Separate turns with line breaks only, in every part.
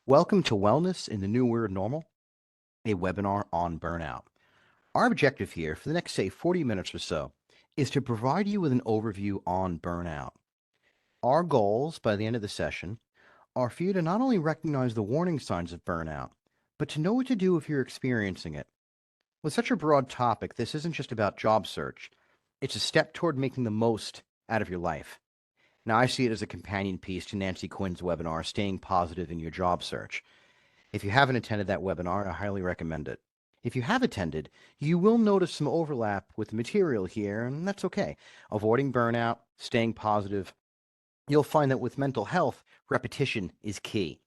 Welcome to Wellness in the New Weird Normal, a webinar on burnout. Our objective here for the next, say, 40 minutes or so is to provide you with an overview on burnout. Our goals by the end of the session are for you to not only recognize the warning signs of burnout, but to know what to do if you're experiencing it. With such a broad topic, this isn't just about job search. It's a step toward making the most out of your life. Now, I see it as a companion piece to Nancy Quinn's webinar, Staying Positive in Your Job Search. If you haven't attended that webinar, I highly recommend it. If you have attended, you will notice some overlap with the material here, and that's okay. Avoiding burnout, staying positive, you'll find that with mental health, repetition is key.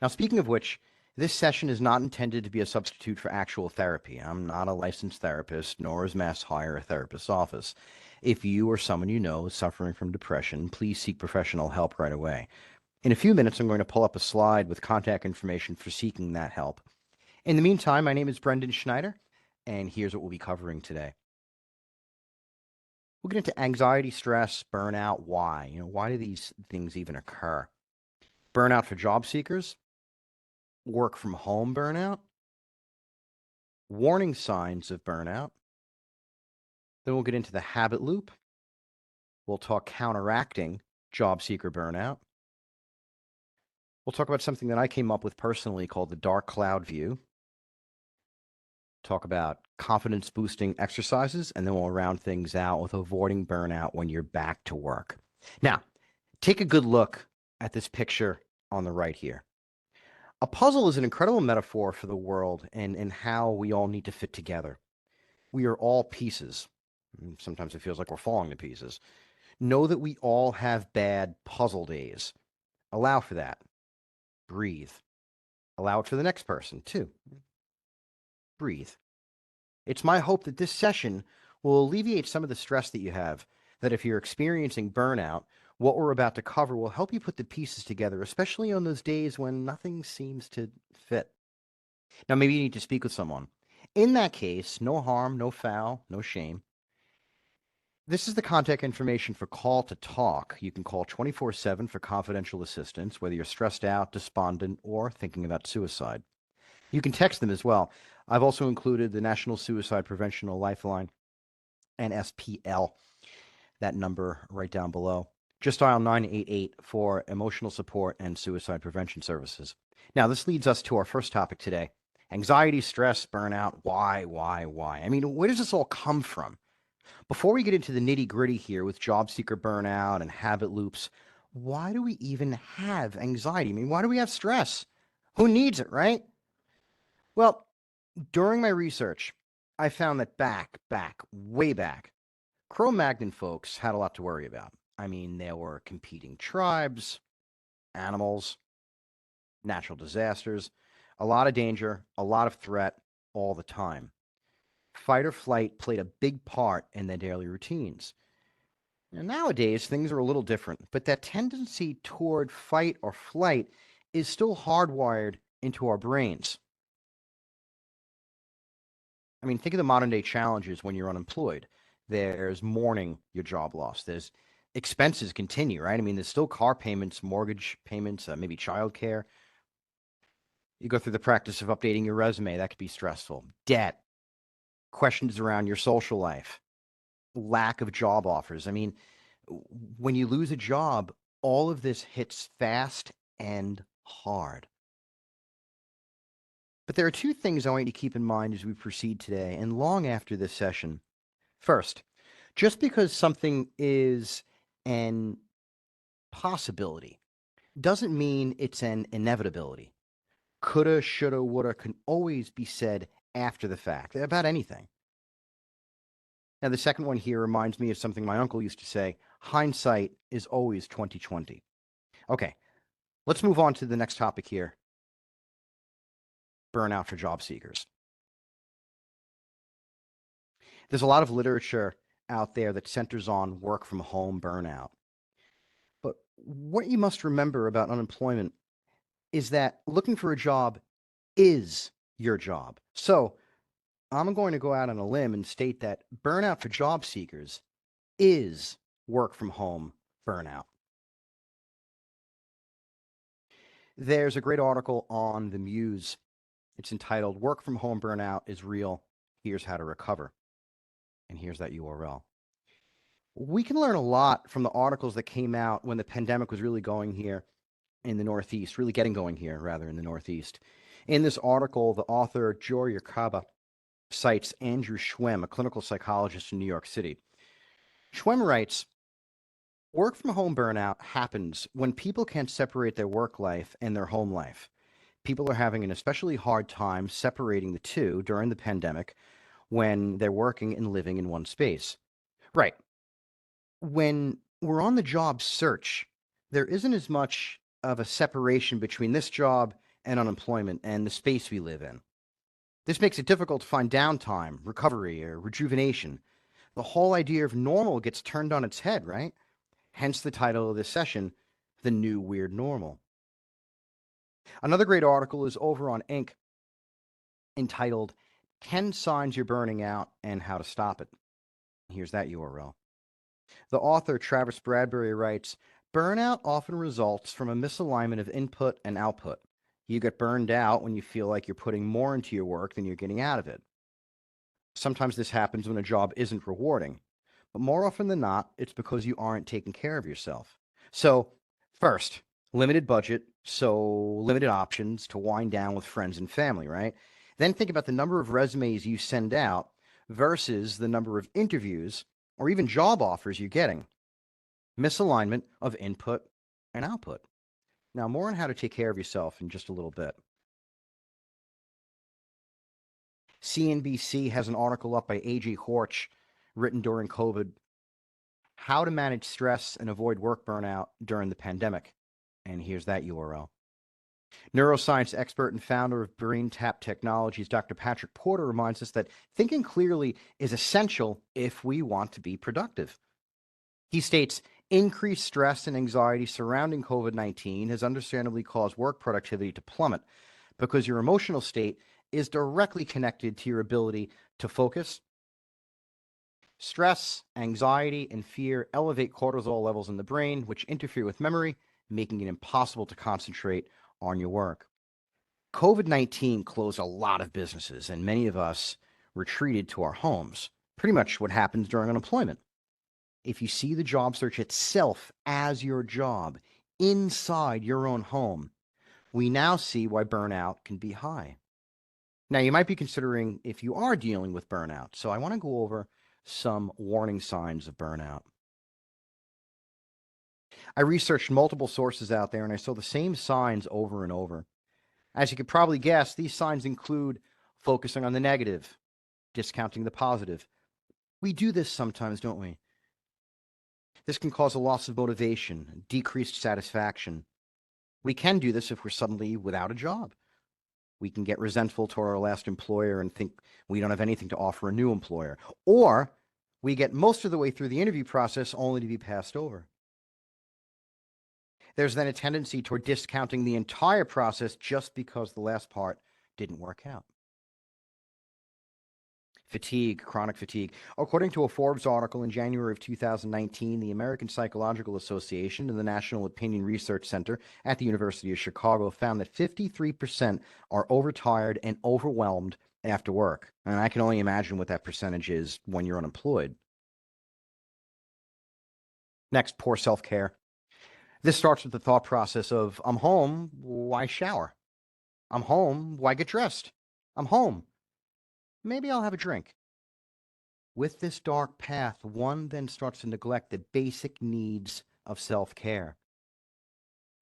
Now, speaking of which, this session is not intended to be a substitute for actual therapy. I'm not a licensed therapist, nor is MassHire a therapist's office. If you or someone you know is suffering from depression, please seek professional help right away. In a few minutes, I'm going to pull up a slide with contact information for seeking that help. In the meantime, my name is Brendan Schneider, and here's what we'll be covering today. We'll get into anxiety, stress, burnout, why. Why do these things even occur? Burnout for job seekers, work from home burnout, warning signs of burnout. Then we'll get into the habit loop. We'll talk counteracting job seeker burnout. We'll talk about something that I came up with personally called the dark cloud view. Talk about confidence boosting exercises, and then we'll round things out with avoiding burnout when you're back to work. Now, take a good look at this picture on the right here. A puzzle is an incredible metaphor for the world and how we all need to fit together. We are all pieces. Sometimes it feels like we're falling to pieces. Know that we all have bad puzzle days. Allow for that. Breathe. Allow it for the next person, too. Breathe. It's my hope that this session will alleviate some of the stress that you have, that if you're experiencing burnout, what we're about to cover will help you put the pieces together, especially on those days when nothing seems to fit. Now, maybe you need to speak with someone. In that case, no harm, no foul, no shame. This is the contact information for Call to Talk. You can call 24/7 for confidential assistance, whether you're stressed out, despondent, or thinking about suicide. You can text them as well. I've also included the National Suicide Prevention Lifeline, NSPL, that number right down below. Just dial 988 for emotional support and suicide prevention services. Now, this leads us to our first topic today: anxiety, stress, burnout. Why? I mean, where does this all come from? Before we get into the nitty gritty here with job seeker burnout and habit loops, why do we even have anxiety? I mean, why do we have stress? Who needs it, right? Well, during my research, I found that way back, Cro-Magnon folks had a lot to worry about. I mean, there were competing tribes, animals, natural disasters, a lot of danger, a lot of threat all the time. Fight or flight played a big part in their daily routines. And nowadays, things are a little different, but that tendency toward fight or flight is still hardwired into our brains. I mean, think of the modern day challenges when you're unemployed. There's mourning your job loss. There's expenses continue, right? I mean, there's still car payments, mortgage payments, maybe childcare. You go through the practice of updating your resume. That could be stressful. Debt, questions around your social life, lack of job offers. I mean, when you lose a job, all of this hits fast and hard. But there are two things I want you to keep in mind as we proceed today and long after this session. First, just because something is an possibility doesn't mean it's an inevitability. Coulda, shoulda, woulda can always be said after the fact about anything. Now, the second one here reminds me of something my uncle used to say: hindsight is always 2020. Okay, let's move on to the next topic here: burnout for job seekers. There's a lot of literature out there that centers on work from home burnout. But what you must remember about unemployment is that looking for a job is your job. So I'm going to go out on a limb and state that burnout for job seekers is work from home burnout. There's a great article on the Muse. It's entitled Work from Home Burnout is Real. Here's How to Recover. And here's that URL. We can learn a lot from the articles that came out when the pandemic was really going here in the Northeast, really getting going here, rather, in the Northeast. In this article, the author, Jory Yerkaba, cites Andrew Schwemm, a clinical psychologist in New York City. Schwemm writes, work from home burnout happens when people can't separate their work life and their home life. People are having an especially hard time separating the two during the pandemic when they're working and living in one space. Right. When we're on the job search, there isn't as much of a separation between this job and unemployment and the space we live in. This makes it difficult to find downtime, recovery, or rejuvenation. The whole idea of normal gets turned on its head, right? Hence the title of this session, The New Weird Normal. Another great article is over on Inc. entitled 10 Signs You're Burning Out and How to Stop It. Here's that URL. The author, Travis Bradbury, writes, burnout often results from a misalignment of input and output. You get burned out when you feel like you're putting more into your work than you're getting out of it. Sometimes this happens when a job isn't rewarding, but more often than not, it's because you aren't taking care of yourself. So, first, limited budget, so limited options to wind down with friends and family, right? Then think about the number of resumes you send out versus the number of interviews or even job offers you're getting. Misalignment of input and output. Now, more on how to take care of yourself in just a little bit. CNBC has an article up by A.J. Horch, written during COVID, How to Manage Stress and Avoid Work Burnout During the Pandemic. And here's that URL. Neuroscience expert and founder of BrainTap Technologies, Dr. Patrick Porter, reminds us that thinking clearly is essential if we want to be productive. He states, increased stress and anxiety surrounding COVID-19 has understandably caused work productivity to plummet because your emotional state is directly connected to your ability to focus. Stress, anxiety, and fear elevate cortisol levels in the brain, which interfere with memory, making it impossible to concentrate on your work. COVID-19 closed a lot of businesses, and many of us retreated to our homes. Pretty much what happens during unemployment. If you see the job search itself as your job inside your own home, we now see why burnout can be high. Now, you might be considering if you are dealing with burnout, so I want to go over some warning signs of burnout. I researched multiple sources out there and I saw the same signs over and over. As you could probably guess, these signs include focusing on the negative, discounting the positive. We do this sometimes, don't we? This can cause a loss of motivation, decreased satisfaction. We can do this if we're suddenly without a job. We can get resentful toward our last employer and think we don't have anything to offer a new employer. Or we get most of the way through the interview process only to be passed over. There's then a tendency toward discounting the entire process just because the last part didn't work out. Fatigue, chronic fatigue. According to a Forbes article in January of 2019, the American Psychological Association and the National Opinion Research Center at the University of Chicago found that 53% are overtired and overwhelmed after work. And I can only imagine what that percentage is when you're unemployed. Next, poor self-care. This starts with the thought process of, I'm home, why shower? I'm home, why get dressed? I'm home. Maybe I'll have a drink. With this dark path, one then starts to neglect the basic needs of self-care.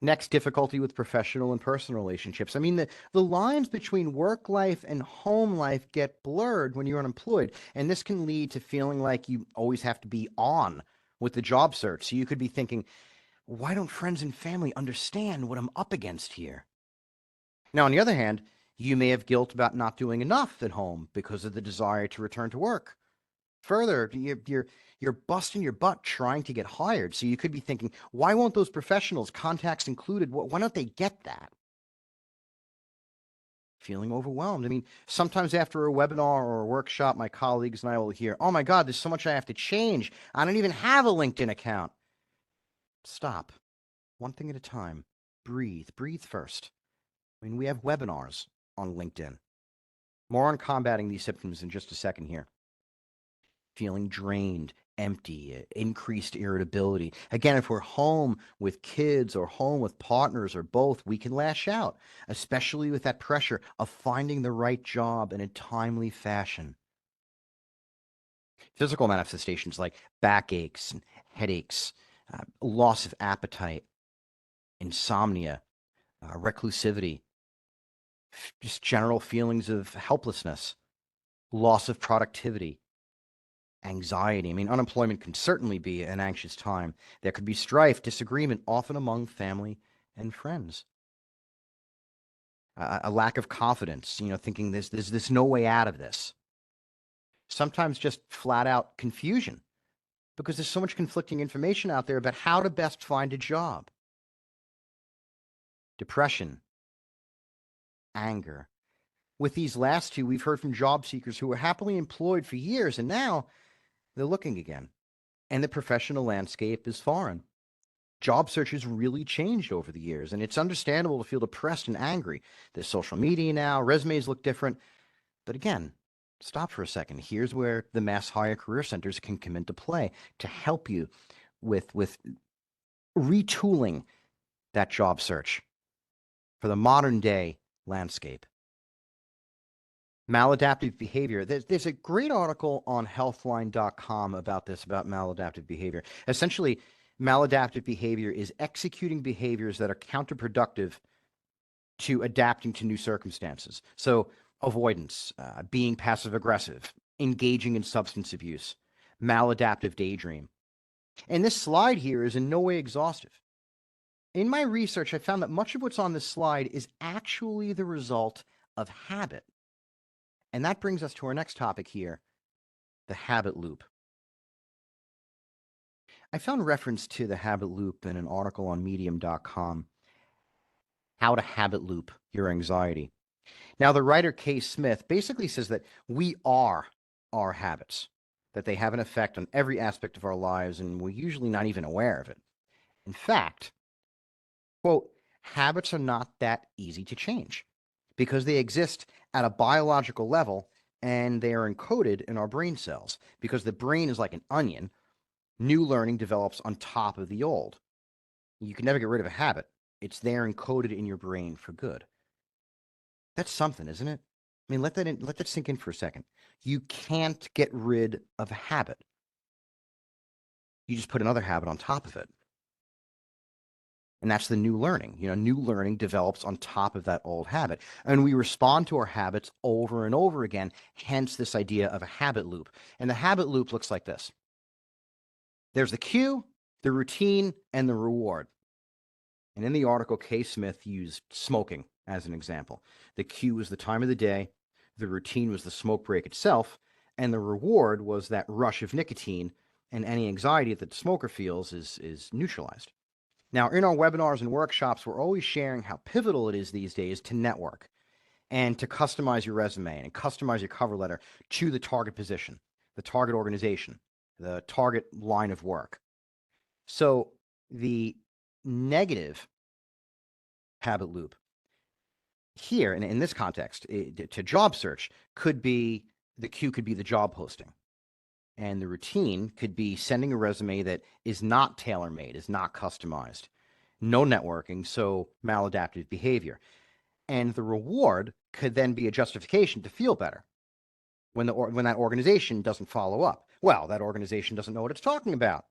Next, difficulty with professional and personal relationships. I mean, the lines between work life and home life get blurred when you're unemployed, and this can lead to feeling like you always have to be on with the job search. So you could be thinking, why don't friends and family understand what I'm up against here? Now, on the other hand, you may have guilt about not doing enough at home because of the desire to return to work. Further, you're busting your butt trying to get hired. So you could be thinking, why won't those professionals, contacts included, why don't they get that? Feeling overwhelmed. I mean, sometimes after a webinar or a workshop, my colleagues and I will hear, oh my God, there's so much I have to change. I don't even have a LinkedIn account. Stop. One thing at a time. breathe first. I mean, we have webinars on LinkedIn. More on combating these symptoms in just a second here. Feeling drained, empty, increased irritability. Again, if we're home with kids or home with partners or both, we can lash out, especially with that pressure of finding the right job in a timely fashion. Physical manifestations like backaches and headaches, loss of appetite, insomnia, reclusivity, just general feelings of helplessness, loss of productivity, anxiety. I mean, unemployment can certainly be an anxious time. There could be strife, disagreement, often among family and friends. A lack of confidence, thinking there's no way out of this. Sometimes just flat out confusion because there's so much conflicting information out there about how to best find a job. Depression, anger. With these last two, we've heard from job seekers who were happily employed for years, and now they're looking again. And the professional landscape is foreign. Job search has really changed over the years, and it's understandable to feel depressed and angry. There's social media now, resumes look different. But again, stop for a second. Here's where the Mass Hire Career Centers can come into play to help you with retooling that job search for the modern day landscape. Maladaptive behavior. There's a great article on healthline.com about this, about maladaptive behavior. Essentially, maladaptive behavior is executing behaviors that are counterproductive to adapting to new circumstances. So, avoidance, being passive aggressive, engaging in substance abuse, maladaptive daydream. And this slide here is in no way exhaustive. In my research, I found that much of what's on this slide is actually the result of habit. And that brings us to our next topic here, the habit loop. I found reference to the habit loop in an article on medium.com, How to Habit Loop Your Anxiety. Now, the writer Kay Smith basically says that we are our habits, that they have an effect on every aspect of our lives, and we're usually not even aware of it. In fact, quote, habits are not that easy to change because they exist at a biological level and they are encoded in our brain cells. Because the brain is like an onion, new learning develops on top of the old. You can never get rid of a habit. It's there encoded in your brain for good. That's something, isn't it? I mean, let that sink in for a second. You can't get rid of a habit. You just put another habit on top of it. And that's the new learning. New learning develops on top of that old habit. And we respond to our habits over and over again, hence this idea of a habit loop. And the habit loop looks like this. There's the cue, the routine, and the reward. And in the article, Kay Smith used smoking as an example. The cue was the time of the day, the routine was the smoke break itself, and the reward was that rush of nicotine, and any anxiety that the smoker feels is neutralized. Now, in our webinars and workshops, we're always sharing how pivotal it is these days to network and to customize your resume and customize your cover letter to the target position, the target organization, the target line of work. So the negative habit loop here, in this context, to job search, could be the cue could be the job posting. And the routine could be sending a resume that is not tailor-made, is not customized, no networking, so maladaptive behavior. And the reward could then be a justification to feel better when that organization doesn't follow up. Well, that organization doesn't know what it's talking about.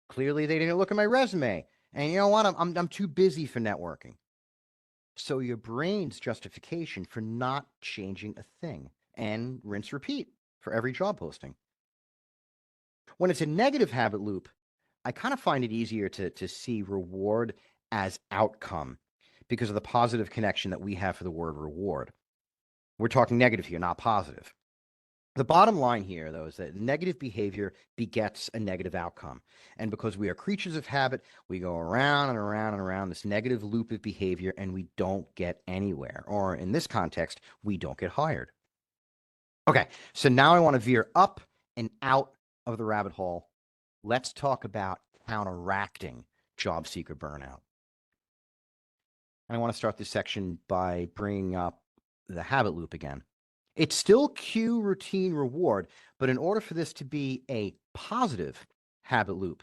Clearly, they didn't look at my resume. And you know what? I'm too busy for networking. So your brain's justification for not changing a thing, and rinse repeat for every job posting. When it's a negative habit loop, I kind of find it easier to see reward as outcome because of the positive connection that we have for the word reward. We're talking negative here, not positive. The bottom line here, though, is that negative behavior begets a negative outcome. And because we are creatures of habit, we go around and around and around this negative loop of behavior and we don't get anywhere. Or in this context, we don't get hired. Okay, so now I want to veer up and out of the rabbit hole. Let's talk about counteracting job seeker burnout. And I want to start this section by bringing up the habit loop again. It's still cue, routine, reward, but in order for this to be a positive habit loop,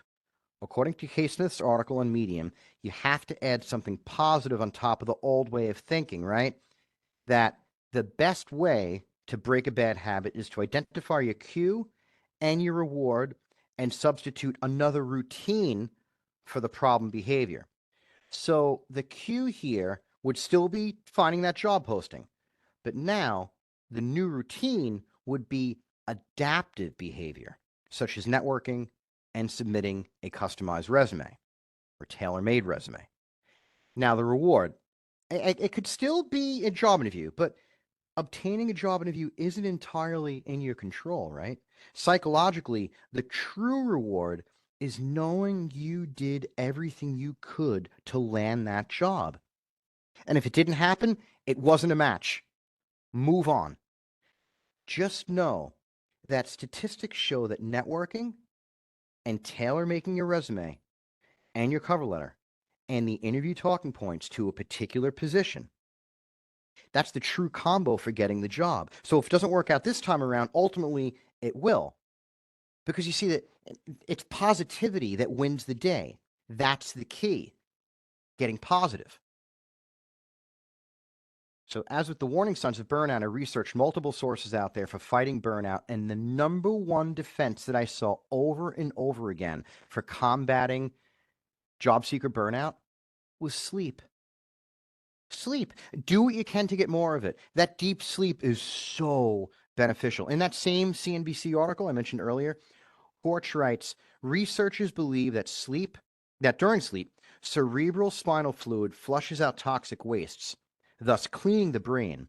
according to K. Smith's article on Medium, you have to add something positive on top of the old way of thinking, right? That the best way to break a bad habit is to identify your cue and your reward and substitute another routine for the problem behavior. So the cue here would still be finding that job posting, but now the new routine would be adaptive behavior, such as networking and submitting a customized resume or tailor-made resume. Now the reward, it could still be a job interview, but obtaining a job interview isn't entirely in your control, right? Psychologically, the true reward is knowing you did everything you could to land that job. And if it didn't happen, it wasn't a match. Move on. Just know that statistics show that networking and tailor making your resume and your cover letter and the interview talking points to a particular position, that's the true combo for getting the job. So if it doesn't work out this time around, ultimately it will. Because you see that it's positivity that wins the day. That's the key, getting positive. So, as with the warning signs of burnout, I researched multiple sources out there for fighting burnout, and the number one defense that I saw over and over again for combating job seeker burnout was sleep. Sleep. Do what you can to get more of it. That deep sleep is so beneficial. In that same CNBC article I mentioned earlier, Horch writes, researchers believe that during sleep, cerebral spinal fluid flushes out toxic wastes, thus cleaning the brain.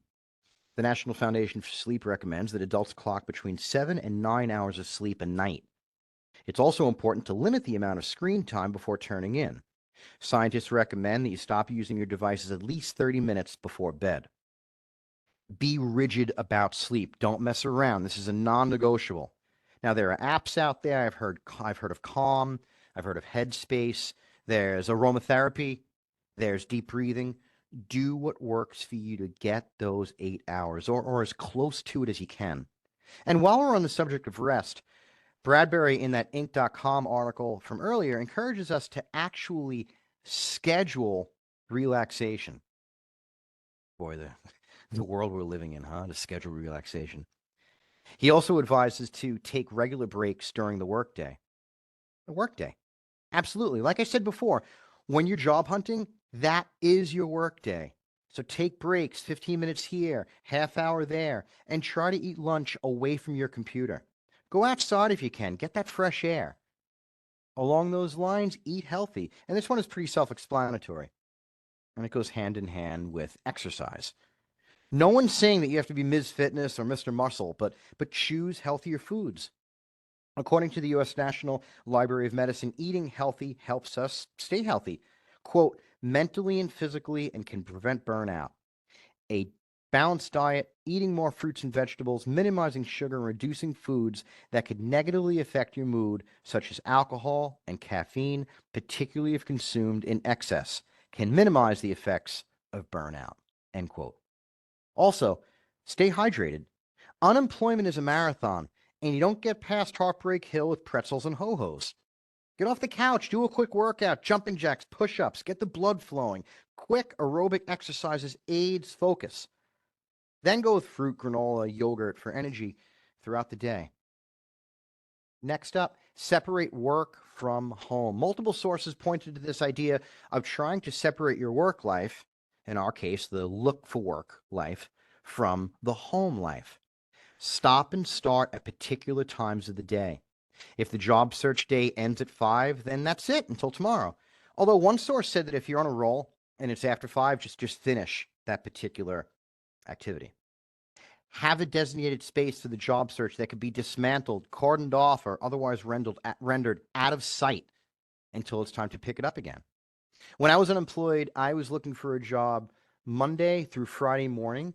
The National Foundation for Sleep recommends that adults clock between 7 and 9 hours of sleep a night. It's also important to limit the amount of screen time before turning in. Scientists recommend that you stop using your devices at least 30 minutes before bed. Be rigid about sleep. Don't mess around. This is a non-negotiable. Now, there are apps out there. I've heard of Calm. I've heard of Headspace. There's aromatherapy. There's deep breathing. Do what works for you to get those 8 hours or as close to it as you can. And while we're on the subject of rest, Bradbury, in that Inc.com article from earlier, encourages us to actually schedule relaxation. Boy, the world we're living in, huh? To schedule relaxation. He also advises to take regular breaks during the workday. The workday. Absolutely. Like I said before, when you're job hunting, that is your workday. So take breaks, 15 minutes here, half hour there, and try to eat lunch away from your computer. Go outside if you can. Get that fresh air. Along those lines, eat healthy. And this one is pretty self-explanatory. And it goes hand in hand with exercise. No one's saying that you have to be Ms. Fitness or Mr. Muscle, but choose healthier foods. According to the U.S. National Library of Medicine, eating healthy helps us stay healthy, quote, mentally and physically, and can prevent burnout. A balanced diet, eating more fruits and vegetables, minimizing sugar, and reducing foods that could negatively affect your mood, such as alcohol and caffeine, particularly if consumed in excess, can minimize the effects of burnout, end quote. Also, stay hydrated. Unemployment is a marathon, and you don't get past Heartbreak Hill with pretzels and ho-hos. Get off the couch, do a quick workout, jumping jacks, push-ups, get the blood flowing. Quick aerobic exercises aids focus. Then go with fruit, granola, yogurt for energy throughout the day. Next up, separate work from home. Multiple sources pointed to this idea of trying to separate your work life, in our case, the look for work life, from the home life. Stop and start at particular times of the day. If the job search day ends at 5, then that's it until tomorrow. Although one source said that if you're on a roll and it's after 5, just finish that particular activity. Have a designated space for the job search that could be dismantled, cordoned off, or otherwise rendered out of sight until it's time to pick it up again. When I was unemployed, I was looking for a job Monday through Friday morning,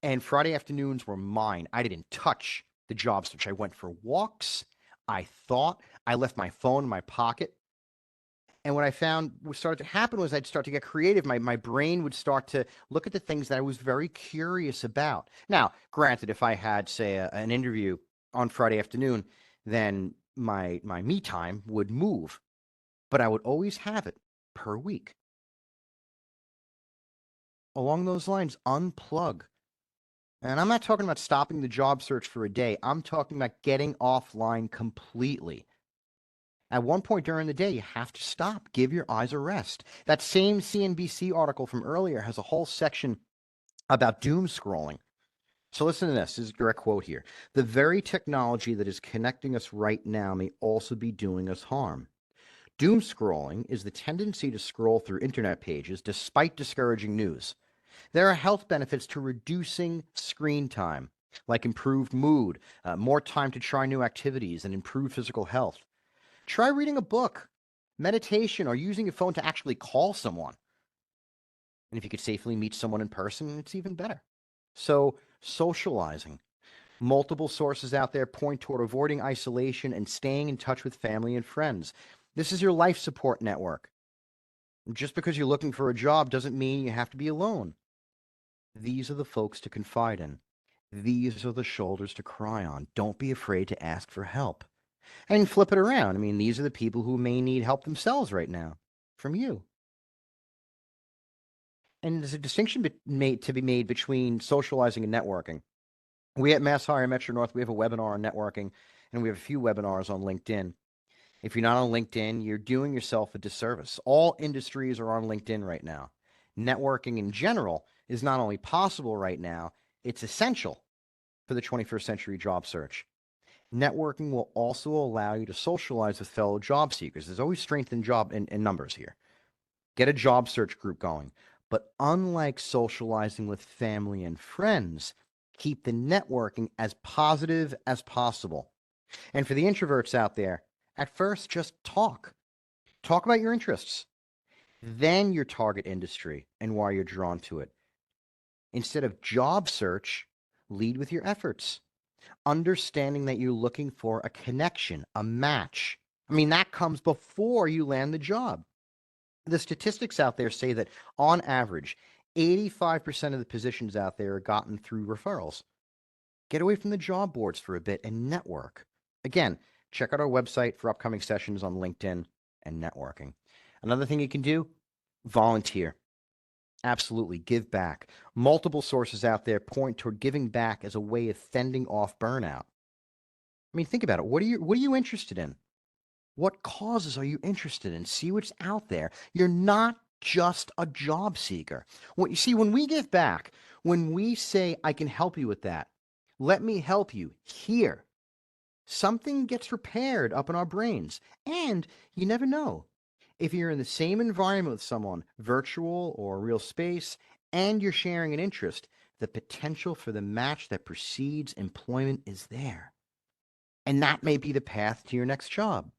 and Friday afternoons were mine. I didn't touch the job search. I went for walks. I thought. I left my phone in my pocket. And what I found was started to happen was I'd start to get creative. My brain would start to look at the things that I was very curious about. Now, granted, if I had, say, an interview on Friday afternoon, then my me time would move, but I would always have it per week. Along those lines, unplug. And I'm not talking about stopping the job search for a day. I'm talking about getting offline completely. At one point during the day, you have to stop, give your eyes a rest. That same CNBC article from earlier has a whole section about doom scrolling. So listen to this. This is a direct quote here. The very technology that is connecting us right now may also be doing us harm. Doom scrolling is the tendency to scroll through internet pages despite discouraging news. There are health benefits to reducing screen time, like improved mood, more time to try new activities, and improved physical health. Try reading a book, meditation, or using your phone to actually call someone. And if you could safely meet someone in person, it's even better. So, socializing. Multiple sources out there point toward avoiding isolation and staying in touch with family and friends. This is your life support network. Just because you're looking for a job doesn't mean you have to be alone. These are the folks to confide in. These are the shoulders to cry on. Don't be afraid to ask for help. And flip it around. I mean, these are the people who may need help themselves right now from you. And there's a distinction to be made between socializing and networking. We at Mass Hire Metro North, we have a webinar on networking, and we have a few webinars on LinkedIn. If you're not on LinkedIn, you're doing yourself a disservice. All industries are on LinkedIn right now. Networking in general is not only possible right now, it's essential for the 21st century job search. Networking will also allow you to socialize with fellow job seekers. There's always strength in numbers here. Get a job search group going. But unlike socializing with family and friends, keep the networking as positive as possible. And for the introverts out there, at first, just talk. Talk about your interests, then your target industry and why you're drawn to it. Instead of job search, lead with your efforts, understanding that you're looking for a connection, a match. I mean, that comes before you land the job. The statistics out there say that on average, 85% of the positions out there are gotten through referrals. Get away from the job boards for a bit and network. Again, check out our website for upcoming sessions on LinkedIn and networking. Another thing you can do, volunteer. Absolutely, give back. Multiple sources out there point toward giving back as a way of fending off burnout. I mean, think about it. What are you interested in? What causes are you interested in? See what's out there. You're not just a job seeker. You see, when we give back, when we say, I can help you with that, let me help you here, something gets repaired up in our brains. And you never know. If you're in the same environment with someone, virtual or real space, and you're sharing an interest, the potential for the match that precedes employment is there. And that may be the path to your next job.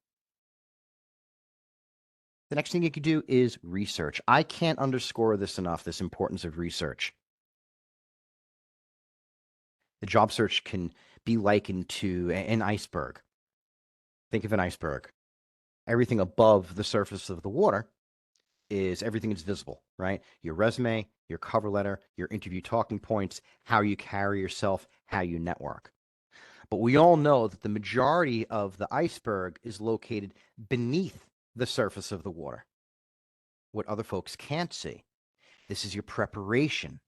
The next thing you could do is research. I can't underscore this enough, this importance of research. The job search can be likened to an iceberg. Think of an iceberg. Everything above the surface of the water is everything that's visible, right? Your resume, your cover letter, your interview talking points, how you carry yourself, how you network. But we all know that the majority of the iceberg is located beneath the surface of the water. What other folks can't see. This is your preparation.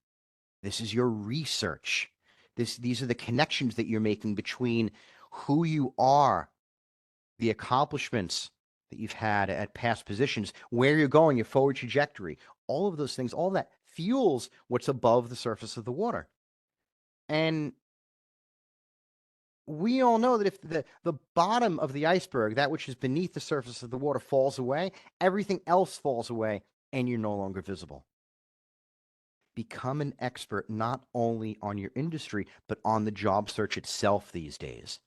This is your research. These are the connections that you're making between who you are, the accomplishments that you've had at past positions, where you're going, your forward trajectory, all of those things, all of that fuels what's above the surface of the water. And we all know that if the bottom of the iceberg, that which is beneath the surface of the water, falls away, everything else falls away and you're no longer visible. Become an expert not only on your industry, but on the job search itself these days.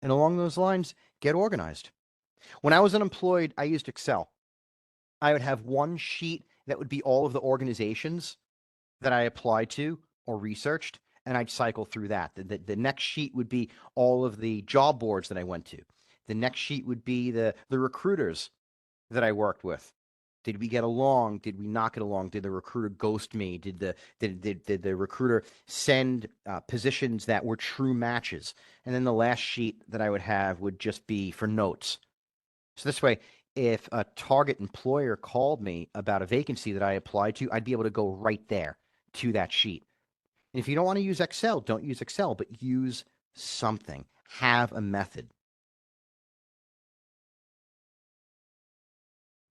And along those lines, get organized. When I was unemployed, I used Excel. I would have one sheet that would be all of the organizations that I applied to or researched, and I'd cycle through that. The next sheet would be all of the job boards that I went to. The next sheet would be the recruiters that I worked with? Did we get along? Did we not get along? Did the recruiter ghost me? Did the recruiter send positions that were true matches? And then the last sheet that I would have would just be for notes. So this way, if a target employer called me about a vacancy that I applied to, I'd be able to go right there to that sheet. And if you don't want to use Excel, don't use Excel, but use something. Have a method.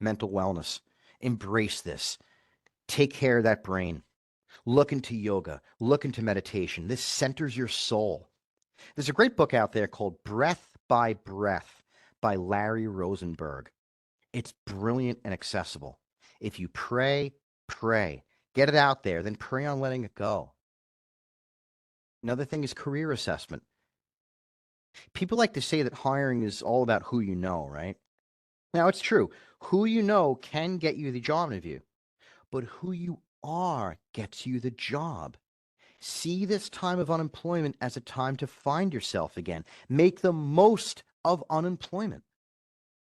Mental wellness. Embrace this. Take care of that brain. Look into yoga. Look into meditation. This centers your soul. There's a great book out there called Breath by Breath by Larry Rosenberg. It's brilliant and accessible. If you pray, pray. Get it out there, then pray on letting it go. Another thing is career assessment. People like to say that hiring is all about who you know, right? Now, it's true. Who you know can get you the job interview, but who you are gets you the job. See this time of unemployment as a time to find yourself again. Make the most of unemployment.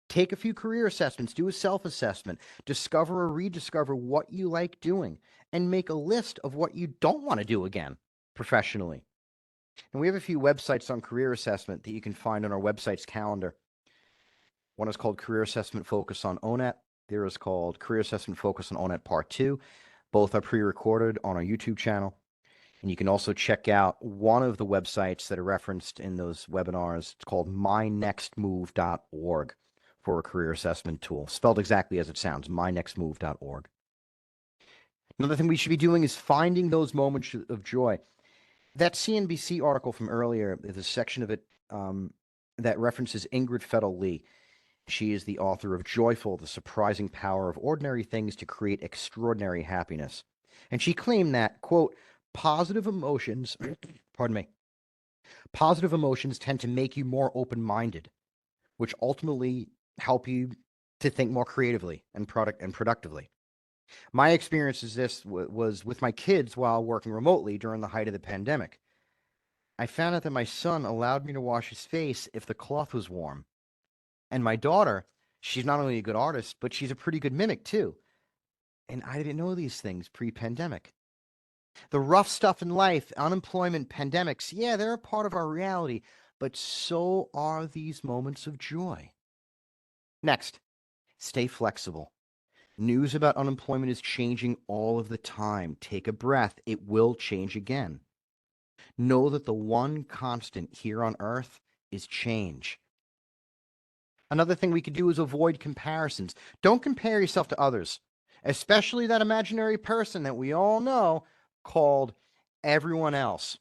Take a few career assessments, do a self assessment, discover or rediscover what you like doing, and make a list of what you don't want to do again professionally. And we have a few websites on career assessment that you can find on our website's calendar. One is called Career Assessment Focus on ONET. There is called Career Assessment Focus on ONET Part 2. Both are pre-recorded on our YouTube channel. And you can also check out one of the websites that are referenced in those webinars. It's called mynextmove.org for a career assessment tool, spelled exactly as it sounds, mynextmove.org. Another thing we should be doing is finding those moments of joy. That CNBC article from earlier, there's a section of it that references Ingrid Fettel-Lee. She is the author of Joyful, The Surprising Power of Ordinary Things to Create Extraordinary Happiness. And she claimed that, quote, positive emotions, pardon me, positive emotions tend to make you more open-minded, which ultimately help you to think more creatively and productively. My experience is this was with my kids while working remotely during the height of the pandemic. I found out that my son allowed me to wash his face if the cloth was warm. And my daughter, she's not only a good artist, but she's a pretty good mimic too. And I didn't know these things pre-pandemic. The rough stuff in life, unemployment, pandemics, yeah, they're a part of our reality, but so are these moments of joy. Next, stay flexible. News about unemployment is changing all of the time. Take a breath. It will change again. Know that the one constant here on earth is change. Another thing we could do is avoid comparisons. Don't compare yourself to others, especially that imaginary person that we all know called everyone else.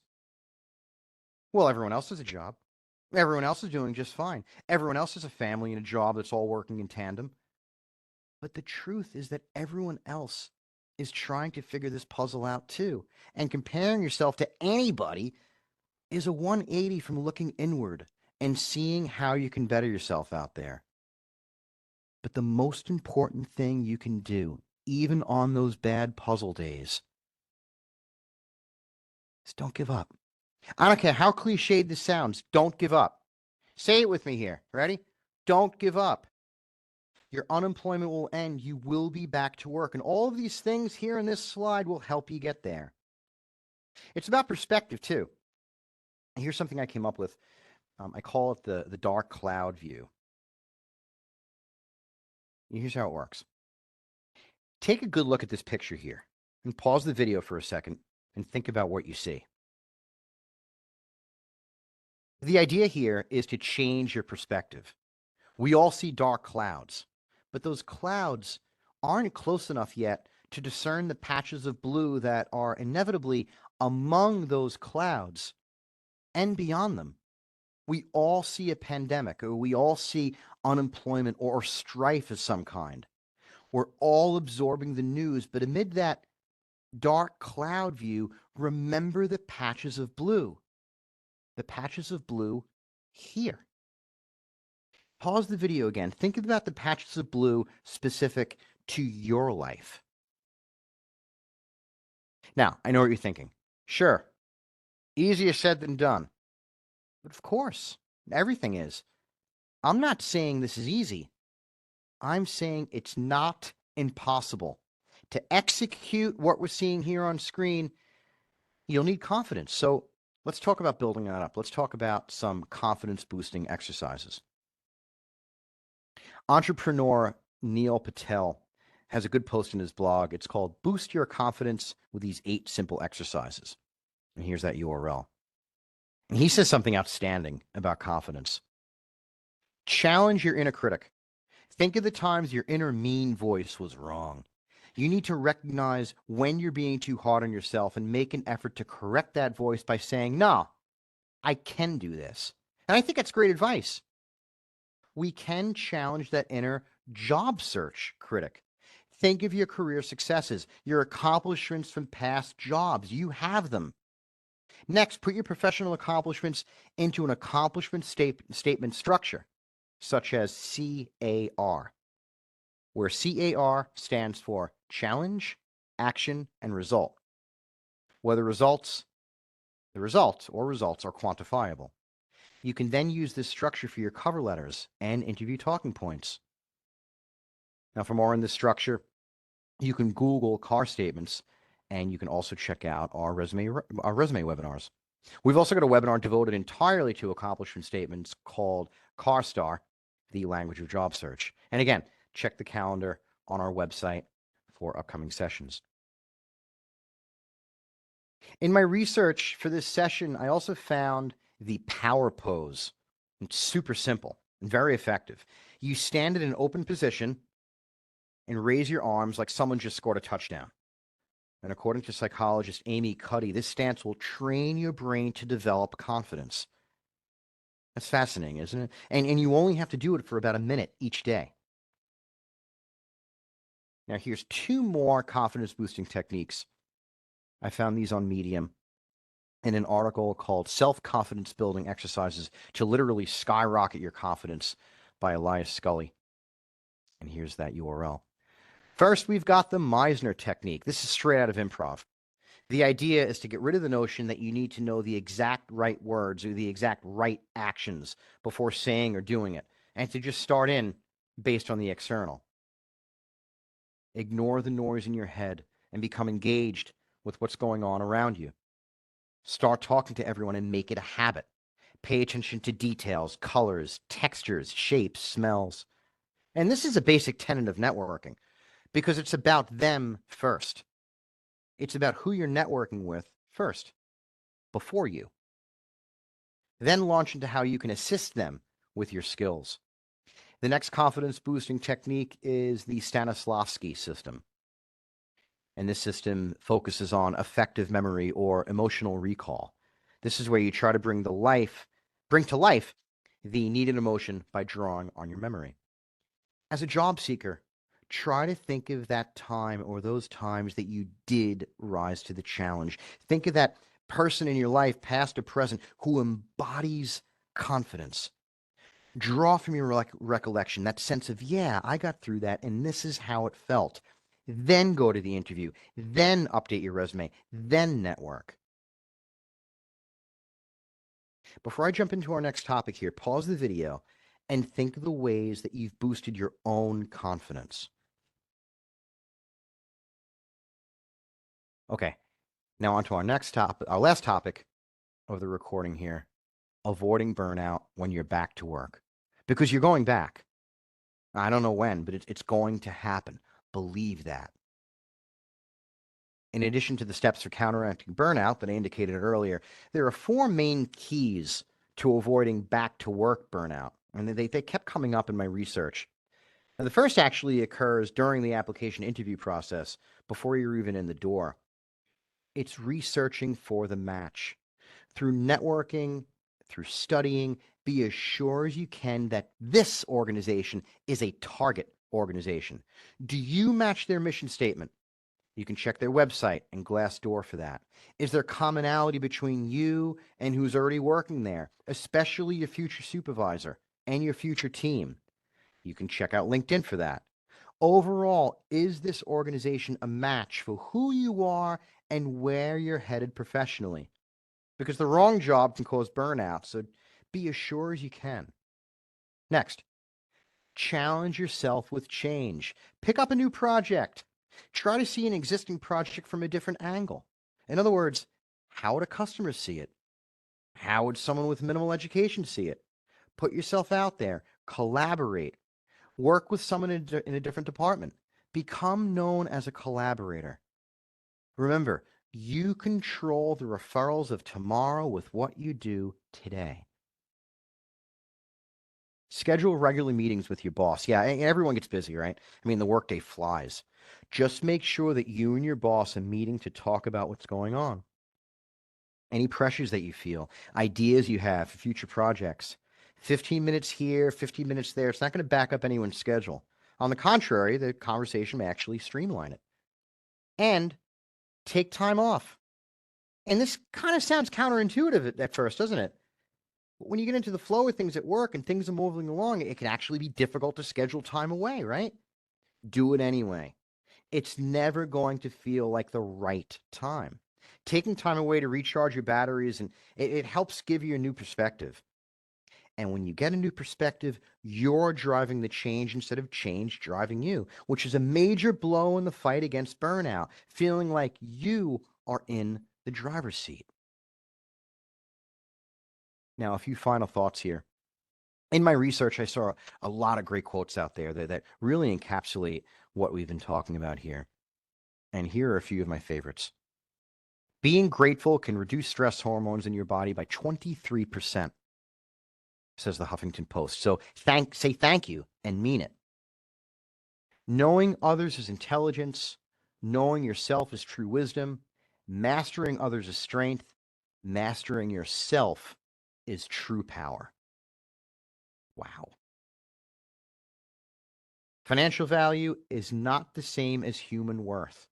Well, everyone else has a job. Everyone else is doing just fine. Everyone else has a family and a job that's all working in tandem. But the truth is that everyone else is trying to figure this puzzle out too. And comparing yourself to anybody is a 180 from looking inward and seeing how you can better yourself out there. But the most important thing you can do, even on those bad puzzle days, is don't give up. I don't care how cliched this sounds. Don't give up. Say it with me here. Ready? Don't give up. Your unemployment will end. You will be back to work. And all of these things here in this slide will help you get there. It's about perspective, too. Here's something I came up with. I call it the dark cloud view. Here's how it works. Take a good look at this picture here and pause the video for a second and think about what you see. The idea here is to change your perspective. We all see dark clouds, but those clouds aren't close enough yet to discern the patches of blue that are inevitably among those clouds and beyond them. We all see a pandemic, or we all see unemployment or strife of some kind. We're all absorbing the news, but amid that dark cloud view, remember the patches of blue. The patches of blue here. Pause the video again. Think about the patches of blue specific to your life. Now, I know what you're thinking. Sure, easier said than done. But of course, everything is. I'm not saying this is easy. I'm saying it's not impossible. To execute what we're seeing here on screen, you'll need confidence. So let's talk about building that up. Let's talk about some confidence boosting exercises. Entrepreneur Neil Patel has a good post in his blog. It's called Boost Your Confidence with these 8 simple exercises. And here's that URL. And he says something outstanding about confidence. Challenge your inner critic. Think of the times your inner mean voice was wrong. You need to recognize when you're being too hard on yourself and make an effort to correct that voice by saying, no, I can do this. And I think that's great advice. We can challenge that inner job search critic. Think of your career successes, your accomplishments from past jobs. You have them. Next, put your professional accomplishments into an accomplishment statement structure, such as CAR, where CAR stands for challenge, action, and result. Where the results are quantifiable. You can then use this structure for your cover letters and interview talking points. Now, for more on this structure, you can Google CAR statements, and you can also check out our resume webinars. We've also got a webinar devoted entirely to accomplishment statements called CARSTAR, the language of job search. And again, check the calendar on our website for upcoming sessions. In my research for this session, I also found the power pose. It's super simple and very effective. You stand in an open position and raise your arms like someone just scored a touchdown. And according to psychologist Amy Cuddy, this stance will train your brain to develop confidence. That's fascinating, isn't it? And you only have to do it for about a minute each day. Now, here's 2 more confidence boosting techniques. I found these on Medium in an article called Self-Confidence Building Exercises to Literally Skyrocket Your Confidence by Elias Scully. And here's that URL. First, we've got the Meisner technique. This is straight out of improv. The idea is to get rid of the notion that you need to know the exact right words or the exact right actions before saying or doing it, and to just start in based on the external. Ignore the noise in your head and become engaged with what's going on around you. Start talking to everyone and make it a habit. Pay attention to details, colors, textures, shapes, smells. And this is a basic tenet of networking because it's about them first. It's about who you're networking with first, before you. Then launch into how you can assist them with your skills. The next confidence boosting technique is the Stanislavski system. And this system focuses on effective memory or emotional recall. This is where you try to bring to life the needed emotion by drawing on your memory. As a job seeker, try to think of that time or those times that you did rise to the challenge. Think of that person in your life, past or present, who embodies confidence. Draw from your recollection that sense of, yeah, I got through that, and this is how it felt. Then go to the interview, then update your resume, then network. Before I jump into our next topic here, pause the video and think of the ways that you've boosted your own confidence. Okay, now on to our next topic, our last topic of the recording here, avoiding burnout when you're back to work. Because you're going back. I don't know when, but it's going to happen. Believe that. In addition to the steps for counteracting burnout that I indicated earlier, there are 4 main keys to avoiding back to work burnout. And they kept coming up in my research. And the first actually occurs during the application interview process, before you're even in the door. It's researching for the match. Through networking, through studying, be as sure as you can that this organization is a target organization. Do you match their mission statement? You can check their website and Glassdoor for that. Is there commonality between you and who's already working there, especially your future supervisor and your future team? You can check out LinkedIn for that. Overall, is this organization a match for who you are and where you're headed professionally? Because the wrong job can cause burnout, so be as sure as you can. Next, Challenge yourself with change. Pick up a new project. Try to see an existing project from a different angle. In other words, how would a customer see it? How would someone with minimal education see it? Put yourself out there, collaborate, work with someone in a different department, become known as a collaborator. Remember, you control the referrals of tomorrow with what you do today. Schedule regular meetings with your boss. Yeah, everyone gets busy, right? I mean, the workday flies. Just make sure that you and your boss are meeting to talk about what's going on. Any pressures that you feel, ideas you have for future projects. 15 minutes here, 15 minutes there. It's not going to back up anyone's schedule. On the contrary, the conversation may actually streamline it. And take time off. And this kind of sounds counterintuitive at first, doesn't it? But when you get into the flow of things at work and things are moving along, it can actually be difficult to schedule time away, right? Do it anyway. It's never going to feel like the right time. Taking time away to recharge your batteries, and it helps give you a new perspective. And when you get a new perspective, you're driving the change instead of change driving you, which is a major blow in the fight against burnout, feeling like you are in the driver's seat. Now, a few final thoughts here. In my research, I saw a lot of great quotes out there that really encapsulate what we've been talking about here. And here are a few of my favorites. Being grateful can reduce stress hormones in your body by 23%, says the Huffington Post. So say thank you and mean it. Knowing others is intelligence, knowing yourself is true wisdom, mastering others is strength, mastering yourself is true power. Wow. Financial value is not the same as human worth.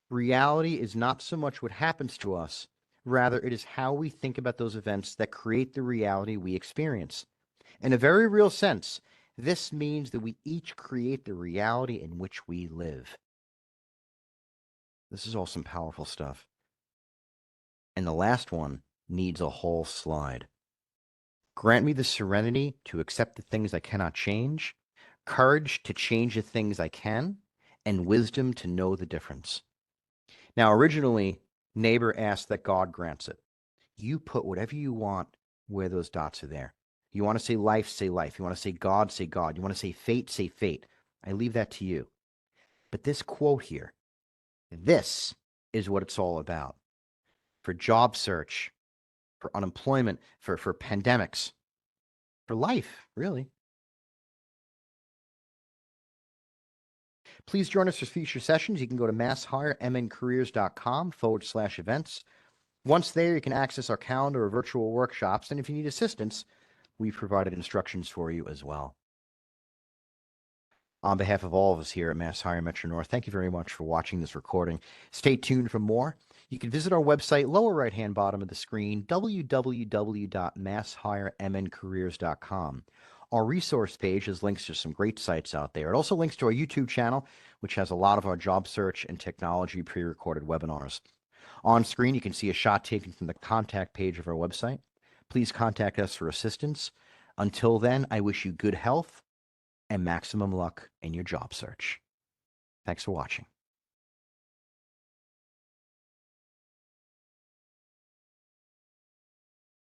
Reality is not so much what happens to us, rather, it is how we think about those events that create the reality we experience. In a very real sense, this means that we each create the reality in which we live. This is all some powerful stuff. And the last one needs a whole slide. Grant me the serenity to accept the things I cannot change, courage to change the things I can, and wisdom to know the difference. Now, originally, Neighbor asked that God grants it. You put whatever you want where those dots are there. You want to say life, say life. You want to say God, say God. You want to say fate. I leave that to you. But this quote here, this is what it's all about. For job search, for unemployment, for pandemics, for life, really. Please join us for future sessions. You can go to masshiremncareers.com/events. Once there, you can access our calendar or virtual workshops. And if you need assistance, we've provided instructions for you as well. On behalf of all of us here at Mass Hire Metro North, thank you very much for watching this recording. Stay tuned for more. You can visit our website, lower right-hand bottom of the screen, www.masshiremncareers.com. Our resource page has links to some great sites out there. It also links to our YouTube channel, which has a lot of our job search and technology pre-recorded webinars. On screen, you can see a shot taken from the contact page of our website. Please contact us for assistance. Until then, I wish you good health and maximum luck in your job search. Thanks for watching.